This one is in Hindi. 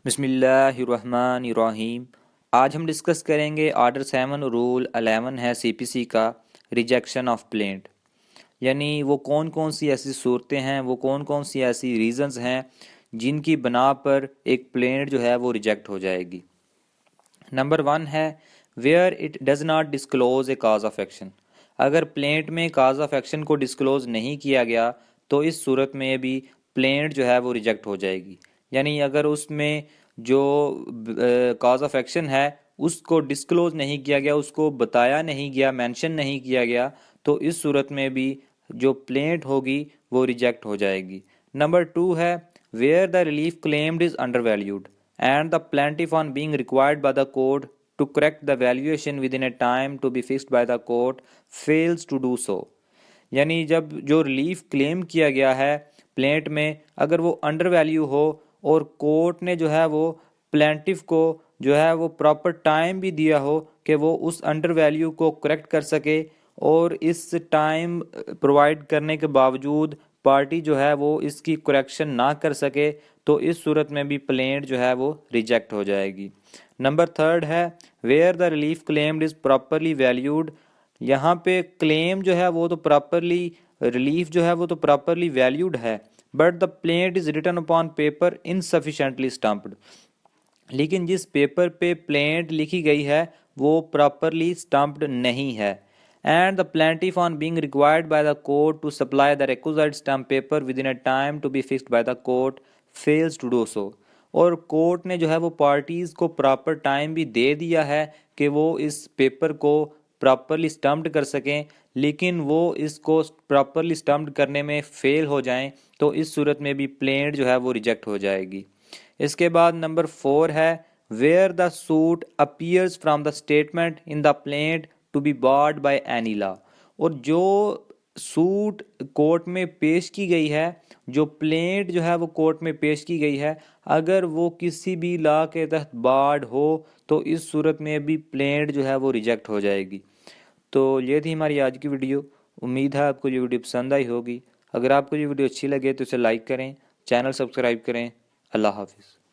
बिस्मिल्लाहिर्रहमानिर्रहीम। आज हम डिस्कस करेंगे आर्डर 7 रूल 11 है सीपीसी का, रिजेक्शन ऑफ प्लेंट। यानी वो कौन कौन सी ऐसी सूरतें हैं, वो कौन कौन सी ऐसी रीजंस हैं जिनकी बना पर एक प्लेंट जो है वो रिजेक्ट हो जाएगी। नंबर 1 है where it does not disclose a cause of action. अगर प्लेंट में काज ऑफ एक्शन को डिस्क्लोज नहीं किया गया तो इस सूरत में भी प्लेंट जो है वो रिजेक्ट हो जाएगी। यानी अगर उसमें जो काज ऑफ एक्शन है उसको डिस्क्लोज नहीं किया गया, उसको बताया नहीं गया, मेंशन नहीं किया गया, तो इस सूरत में भी जो प्लेंट होगी वो रिजेक्ट हो जाएगी। नंबर 2 है where the relief claimed is undervalued and the plaintiff on being required by the court to correct the valuation within a time to be fixed by the court fails to do so। यानी जब जो रिलीफ क्लेम किया गया है प्लेंट में, अगर वो अंडर वैल्यू हो और कोर्ट ने जो है वो प्लेंटिफ को जो है वो प्रॉपर टाइम भी दिया हो कि वो उस अंडर वैल्यू को करेक्ट कर सके, और इस टाइम प्रोवाइड करने के बावजूद पार्टी जो है वो इसकी करेक्शन ना कर सके, तो इस सूरत में भी प्लेंट जो है वो रिजेक्ट हो जाएगी। नंबर 3 है where the relief claimed is properly valued. यहाँ पे क्लेम जो है वो तो प्रॉपरली, रिलीफ जो है वो तो प्रॉपरली वैल्यूड है, but the plaint is written upon paper insufficiently stamped. लेकिन जिस पेपर पे प्लेंट लिखी गई है वो प्रॉपरली स्टम्प्ड नहीं है। And the plaintiff on being required by the court to supply the requisite stamp paper within a time to be fixed by the court fails to do so. और कोर्ट ने जो है वो पार्टीज को प्रॉपर टाइम भी दे दिया है कि वो इस पेपर को प्रॉपरली स्टम्प्ड कर सकें, लेकिन वो इसको प्रॉपरली स्टम्प्ड करने में फेल हो जाएं, तो इस सूरत में भी प्लेंट जो है वो रिजेक्ट हो जाएगी। इसके बाद नंबर 4 है where the suit appears from the statement in the plaint to be barred by any law. और जो सूट कोर्ट में पेश की गई है, जो प्लेंट जो है वो कोर्ट में पेश की गई है, अगर वो किसी भी लॉ के तहत बार्ड हो तो इस सूरत में भी प्लेंट जो है वो रिजेक्ट हो जाएगी। तो ये थी हमारी आज की वीडियो। उम्मीद है आपको ये वीडियो पसंद आई होगी। अगर आपको ये वीडियो अच्छी लगे तो इसे लाइक करें, चैनल सब्सक्राइब करें। अल्लाह हाफिज़।